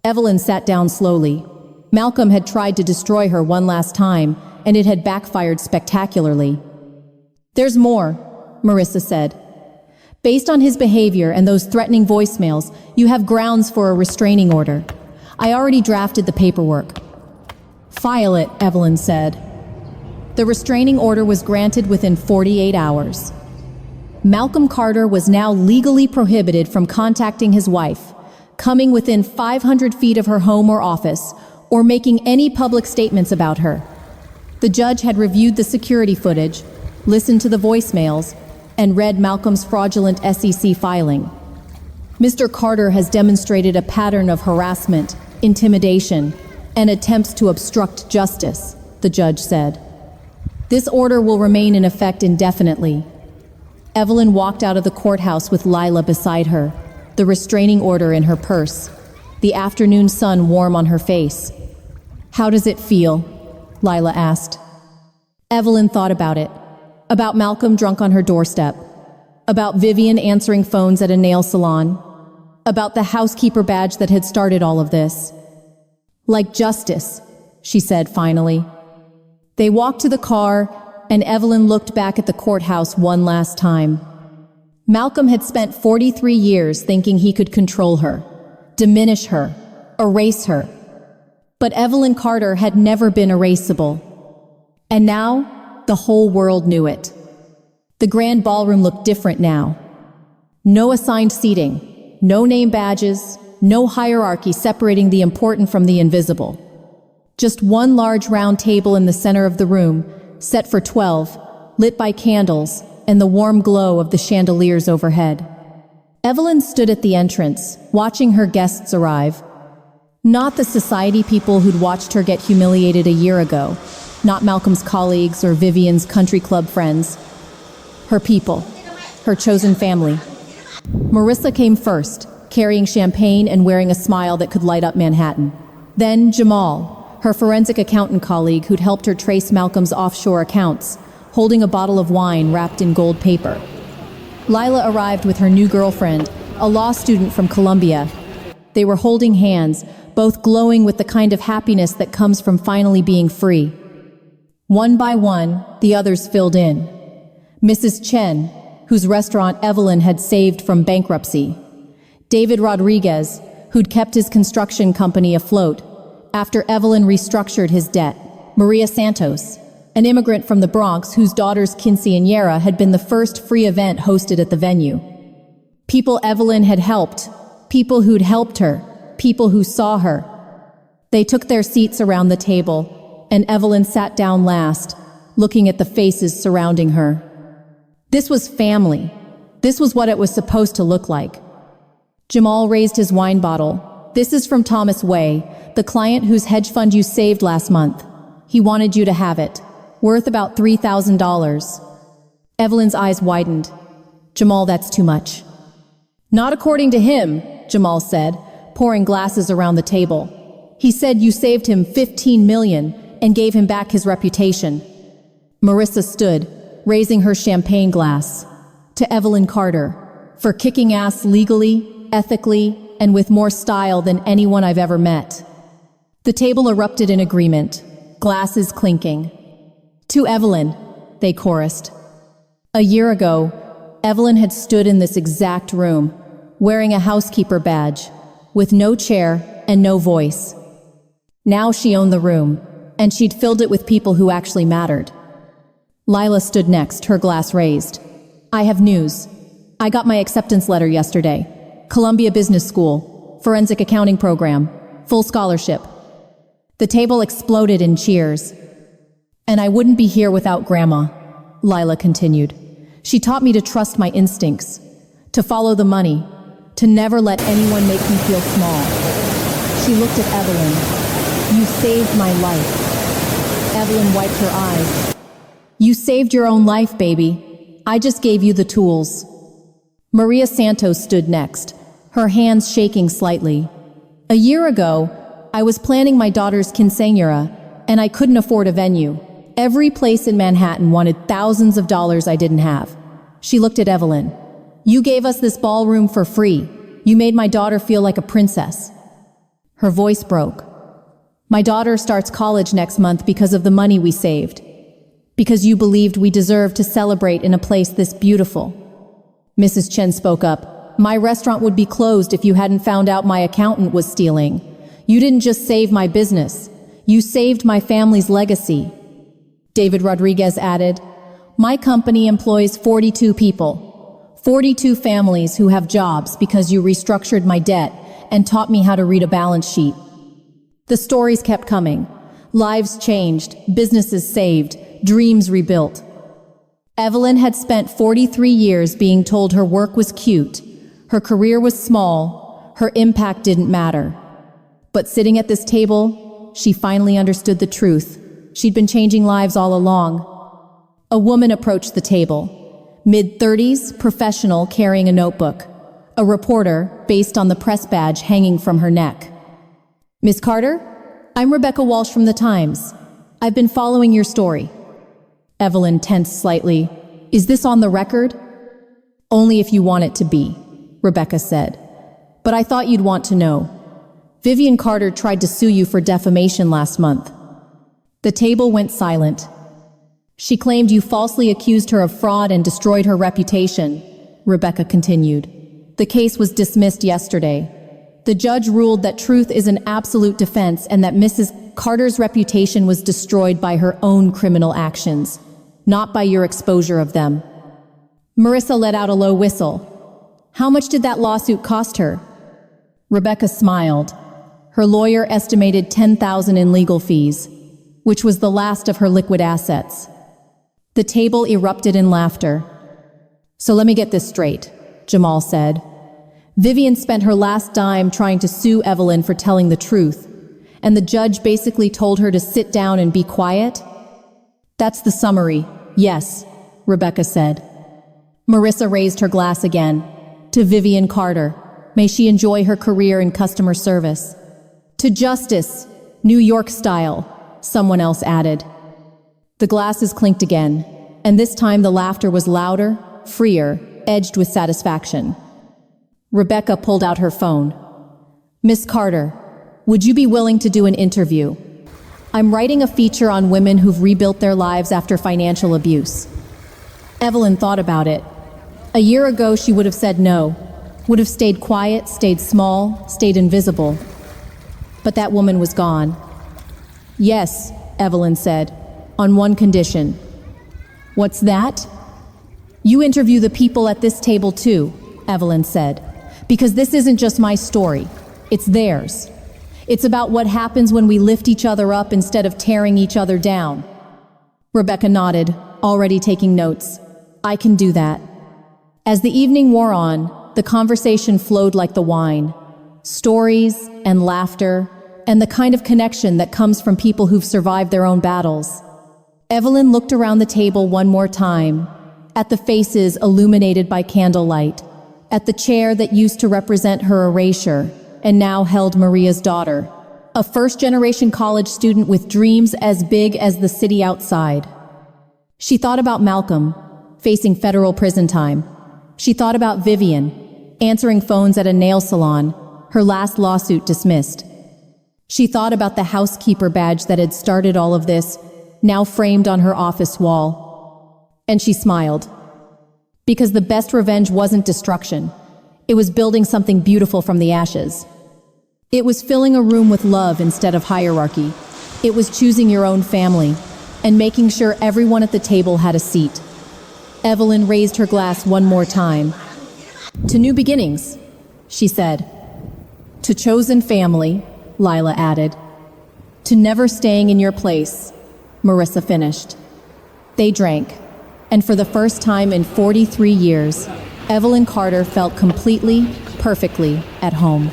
Evelyn sat down slowly. Malcolm had tried to destroy her one last time, and it had backfired spectacularly. There's more, Marissa said. Based on his behavior and those threatening voicemails, you have grounds for a restraining order. I already drafted the paperwork. File it, Evelyn said. The restraining order was granted within 48 hours. Malcolm Carter was now legally prohibited from contacting his wife, coming within 500 feet of her home or office, or making any public statements about her. The judge had reviewed the security footage, listened to the voicemails, and read Malcolm's fraudulent SEC filing. Mr. Carter has demonstrated a pattern of harassment, intimidation, and attempts to obstruct justice, the judge said. This order will remain in effect indefinitely. Evelyn walked out of the courthouse with Lila beside her, the restraining order in her purse, the afternoon sun warm on her face. How does it feel? Lila asked. Evelyn thought about it. About Malcolm drunk on her doorstep. About Vivian answering phones at a nail salon. About the housekeeper badge that had started all of this. Like justice, she said finally. They walked to the car, and Evelyn looked back at the courthouse one last time. Malcolm had spent 43 years thinking he could control her, diminish her, erase her. But Evelyn Carter had never been erasable. And now, the whole world knew it. The grand ballroom looked different now. No assigned seating, no name badges, no hierarchy separating the important from the invisible. Just one large round table in the center of the room, set for 12, lit by candles and the warm glow of the chandeliers overhead. Evelyn stood at the entrance, watching her guests arrive. Not the society people who'd watched her get humiliated a year ago. Not Malcolm's colleagues or Vivian's country club friends. Her people. Her chosen family. Marissa came first, carrying champagne and wearing a smile that could light up Manhattan. Then Jamal, her forensic accountant colleague who'd helped her trace Malcolm's offshore accounts, holding a bottle of wine wrapped in gold paper. Lila arrived with her new girlfriend, a law student from Columbia. They were holding hands, both glowing with the kind of happiness that comes from finally being free. One by one, the others filled in. Mrs. Chen, whose restaurant Evelyn had saved from bankruptcy. David Rodriguez, who'd kept his construction company afloat after Evelyn restructured his debt. Maria Santos, an immigrant from the Bronx whose daughter's quinceañera had been the first free event hosted at the venue. People Evelyn had helped, people who'd helped her, people who saw her. They took their seats around the table, and Evelyn sat down last, looking at the faces surrounding her. This was family. This was what it was supposed to look like. Jamal raised his wine bottle, this is from Thomas Way, the client whose hedge fund you saved last month. He wanted you to have it, worth about $3,000. Evelyn's eyes widened. Jamal, that's too much. Not according to him, Jamal said, pouring glasses around the table. He said you saved him $15 million and gave him back his reputation. Marissa stood, raising her champagne glass. To Evelyn Carter, for kicking ass legally, ethically, and with more style than anyone I've ever met. The table erupted in agreement, glasses clinking. To Evelyn, they chorused. A year ago, Evelyn had stood in this exact room, wearing a housekeeper badge, with no chair and no voice. Now she owned the room, and she'd filled it with people who actually mattered. Lila stood next, her glass raised. I have news. I got my acceptance letter yesterday. Columbia Business School, forensic accounting program, full scholarship. The table exploded in cheers. And I wouldn't be here without Grandma, Lila continued. She taught me to trust my instincts, to follow the money, to never let anyone make me feel small. She looked at Evelyn. You saved my life. Evelyn wiped her eyes. You saved your own life, baby. I just gave you the tools. Maria Santos stood next, her hands shaking slightly. A year ago, I was planning my daughter's quinceañera, and I couldn't afford a venue. Every place in Manhattan wanted thousands of dollars I didn't have. She looked at Evelyn. You gave us this ballroom for free. You made my daughter feel like a princess. Her voice broke. My daughter starts college next month because of the money we saved. Because you believed we deserved to celebrate in a place this beautiful. Mrs. Chen spoke up. My restaurant would be closed if you hadn't found out my accountant was stealing. You didn't just save my business. You saved my family's legacy. David Rodriguez added, my company employs 42 people. 42 families who have jobs because you restructured my debt and taught me how to read a balance sheet. The stories kept coming. Lives changed, businesses saved, dreams rebuilt. Evelyn had spent 43 years being told her work was cute, her career was small, her impact didn't matter. But sitting at this table, she finally understood the truth. She'd been changing lives all along. A woman approached the table, mid-30s, professional, carrying a notebook. A reporter, based on the press badge hanging from her neck. Miss Carter, I'm Rebecca Walsh from The Times. I've been following your story. Evelyn tensed slightly. Is this on the record? Only if you want it to be, Rebecca said. But I thought you'd want to know. Vivian Carter tried to sue you for defamation last month. The table went silent. She claimed you falsely accused her of fraud and destroyed her reputation, Rebecca continued. The case was dismissed yesterday. The judge ruled that truth is an absolute defense and that Mrs. Carter's reputation was destroyed by her own criminal actions, not by your exposure of them. Marissa let out a low whistle. How much did that lawsuit cost her? Rebecca smiled. Her lawyer estimated $10,000 in legal fees, which was the last of her liquid assets. The table erupted in laughter. So let me get this straight, Jamal said. Vivian spent her last dime trying to sue Evelyn for telling the truth, and the judge basically told her to sit down and be quiet? That's the summary, yes, Rebecca said. Marissa raised her glass again. To Vivian Carter, may she enjoy her career in customer service. To justice, New York style, someone else added. The glasses clinked again, and this time the laughter was louder, freer, edged with satisfaction. Rebecca pulled out her phone. Miss Carter, would you be willing to do an interview? I'm writing a feature on women who've rebuilt their lives after financial abuse. Evelyn thought about it. A year ago, she would have said no, would have stayed quiet, stayed small, stayed invisible. But that woman was gone. Yes, Evelyn said, on one condition. What's that? You interview the people at this table too, Evelyn said. Because this isn't just my story, it's theirs. It's about what happens when we lift each other up instead of tearing each other down. Rebecca nodded, already taking notes. I can do that. As the evening wore on, the conversation flowed like the wine. stories and laughter, and the kind of connection that comes from people who've survived their own battles. Evelyn looked around the table one more time, at the faces illuminated by candlelight, at the chair that used to represent her erasure and now held Maria's daughter, a first-generation college student with dreams as big as the city outside. She thought about Malcolm, facing federal prison time. She thought about Vivian, answering phones at a nail salon, her last lawsuit dismissed. She thought about the housekeeper badge that had started all of this, now framed on her office wall. And she smiled. Because the best revenge wasn't destruction. It was building something beautiful from the ashes. It was filling a room with love instead of hierarchy. It was choosing your own family and making sure everyone at the table had a seat. Evelyn raised her glass one more time. To new beginnings, she said. To chosen family, Lila added. To never staying in your place, Marissa finished. They drank, and for the first time in 43 years, Evelyn Carter felt completely, perfectly at home.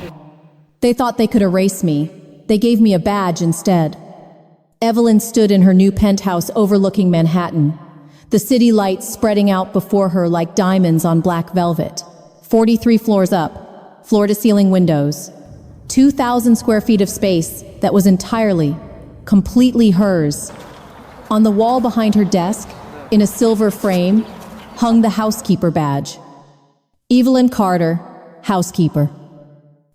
They thought they could erase me. They gave me a badge instead. Evelyn stood in her new penthouse overlooking Manhattan, the city lights spreading out before her like diamonds on black velvet. 43 floors up, floor-to-ceiling windows. 2,000 square feet of space that was entirely, completely hers. On the wall behind her desk, in a silver frame, hung the housekeeper badge. Evelyn Carter, housekeeper.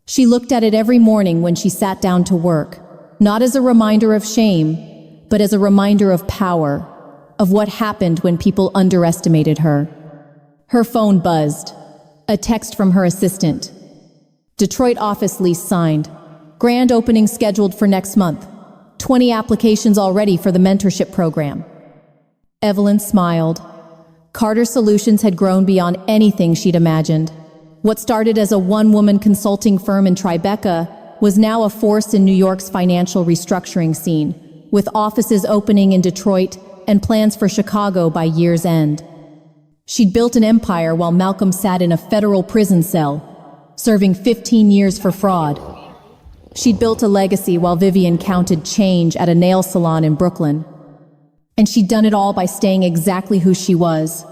She looked at it every morning when she sat down to work, not as a reminder of shame, but as a reminder of power, of what happened when people underestimated her. Her phone buzzed. A text from her assistant. Detroit office lease signed. Grand opening scheduled for next month. 20 applications already for the mentorship program. Evelyn smiled. Carter Solutions had grown beyond anything she'd imagined. What started as a one-woman consulting firm in Tribeca was now a force in New York's financial restructuring scene, with offices opening in Detroit and plans for Chicago by year's end. She'd built an empire while Malcolm sat in a federal prison cell, serving 15 years for fraud. She'd built a legacy while Vivian counted change at a nail salon in Brooklyn. And she'd done it all by staying exactly who she was.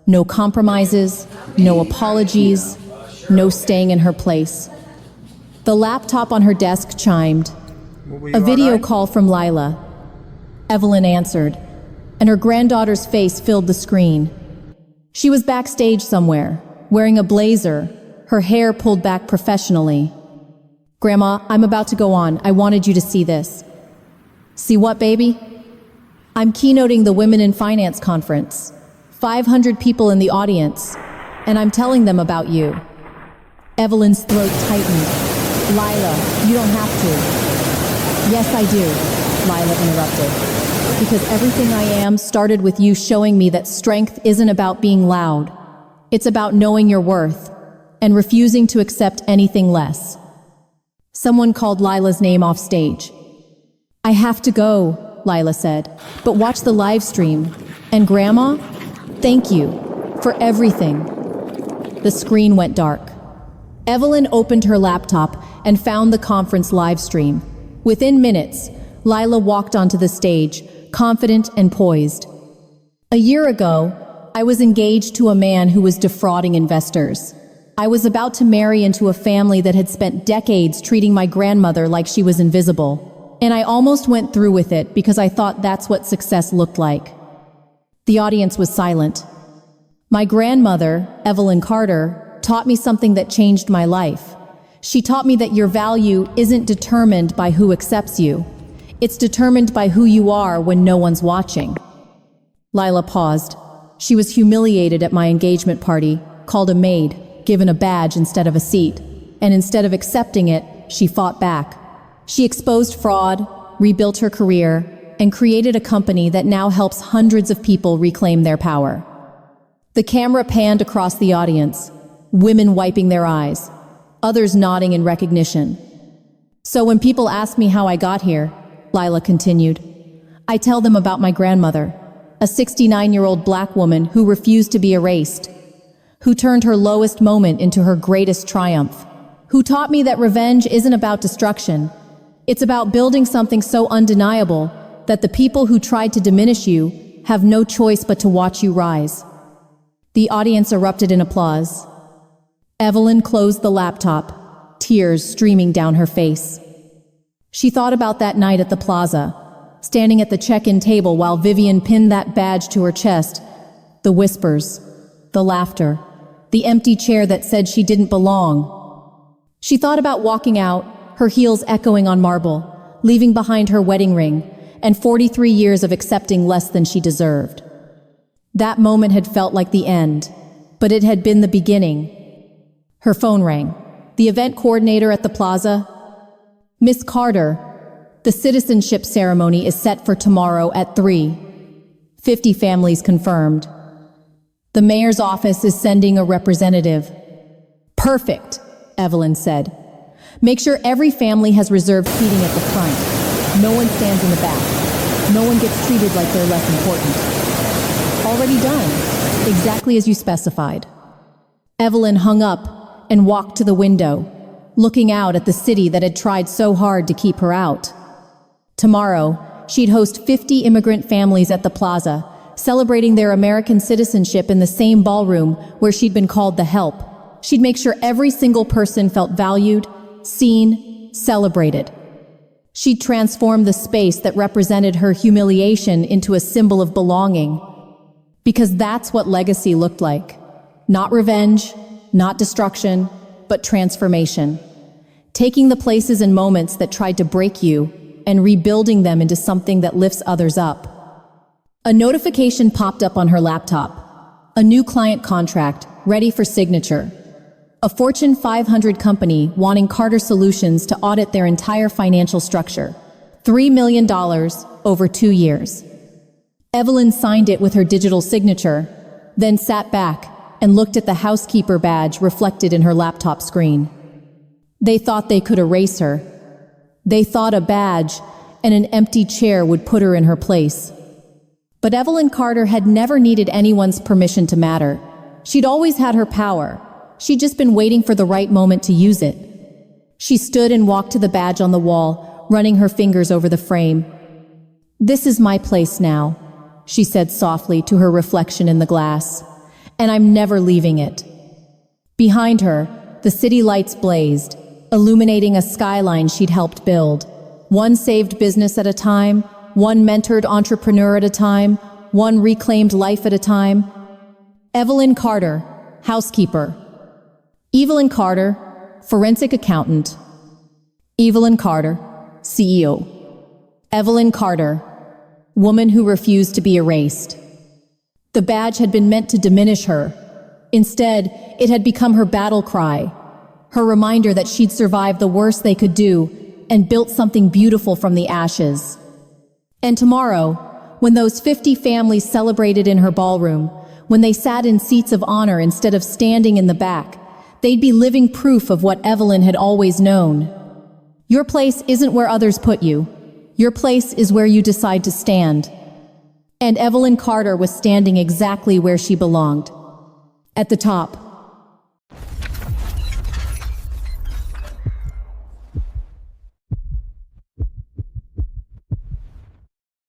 No compromises, no apologies, no staying in her place. The laptop on her desk chimed. A video call from Lila. Evelyn answered, and her granddaughter's face filled the screen. She was backstage somewhere, wearing a blazer, her hair pulled back professionally. Grandma, I'm about to go on. I wanted you to see this. See what, baby? I'm keynoting the Women in Finance conference. 500 people in the audience, and I'm telling them about you. Evelyn's throat tightened. Lila, you don't have to. Yes, I do, Lila interrupted. Because everything I am started with you showing me that strength isn't about being loud. It's about knowing your worth and refusing to accept anything less. Someone called Lila's name off stage. I have to go, Lila said, but watch the live stream. And Grandma, thank you for everything. The screen went dark. Evelyn opened her laptop and found the conference live stream. Within minutes, Lila walked onto the stage, confident and poised. A year ago, I was engaged to a man who was defrauding investors. I was about to marry into a family that had spent decades treating my grandmother like she was invisible. And I almost went through with it because I thought that's what success looked like. The audience was silent. My grandmother, Evelyn Carter, taught me something that changed my life. She taught me that your value isn't determined by who accepts you. It's determined by who you are when no one's watching. Lila paused. She was humiliated at my engagement party, called a maid, given a badge instead of a seat, and instead of accepting it, she fought back. She exposed fraud, rebuilt her career, and created a company that now helps hundreds of people reclaim their power. The camera panned across the audience, women wiping their eyes, others nodding in recognition. So when people ask me how I got here, Lila continued, I tell them about my grandmother, a 69-year-old black woman who refused to be erased, who turned her lowest moment into her greatest triumph. who taught me that revenge isn't about destruction. It's about building something so undeniable that the people who tried to diminish you have no choice but to watch you rise. The audience erupted in applause. Evelyn closed the laptop, tears streaming down her face. She thought about that night at the plaza, standing at the check-in table while Vivian pinned that badge to her chest. The whispers, the laughter, the empty chair that said she didn't belong. She thought about walking out, her heels echoing on marble, leaving behind her wedding ring and 43 years of accepting less than she deserved. That moment had felt like the end, but it had been the beginning. Her phone rang. The event coordinator at the plaza. "Miss Carter, the citizenship ceremony is set for tomorrow at 3. 50 families confirmed. The mayor's office is sending a representative." "Perfect," Evelyn said. "Make sure every family has reserved seating at the front. No one stands in the back. No one gets treated like they're less important." "Already done, exactly as you specified." Evelyn hung up and walked to the window, looking out at the city that had tried so hard to keep her out. Tomorrow, she'd host 50 immigrant families at the plaza, celebrating their American citizenship in the same ballroom where she'd been called the help. She'd make sure every single person felt valued, seen, celebrated. She'd transform the space that represented her humiliation into a symbol of belonging. Because that's what legacy looked like. Not revenge, not destruction, but transformation. Taking the places and moments that tried to break you and rebuilding them into something that lifts others up. A notification popped up on her laptop. A new client contract, ready for signature. A Fortune 500 company wanting Carter Solutions to audit their entire financial structure. $3 million over 2 years. Evelyn signed it with her digital signature, then sat back and looked at the housekeeper badge reflected in her laptop screen. They thought they could erase her. They thought a badge and an empty chair would put her in her place. But Evelyn Carter had never needed anyone's permission to matter. She'd always had her power. She'd just been waiting for the right moment to use it. She stood and walked to the badge on the wall, running her fingers over the frame. "This is my place now," she said softly to her reflection in the glass. "And I'm never leaving it." Behind her, the city lights blazed, illuminating a skyline she'd helped build. One saved business at a time, one mentored entrepreneur at a time, one reclaimed life at a time. Evelyn Carter, housekeeper. Evelyn Carter, forensic accountant. Evelyn Carter, CEO. Evelyn Carter, woman who refused to be erased. The badge had been meant to diminish her. Instead, it had become her battle cry, her reminder that she'd survived the worst they could do and built something beautiful from the ashes. And tomorrow, when those 50 families celebrated in her ballroom, when they sat in seats of honor instead of standing in the back, they'd be living proof of what Evelyn had always known. Your place isn't where others put you. Your place is where you decide to stand. And Evelyn Carter was standing exactly where she belonged. At the top,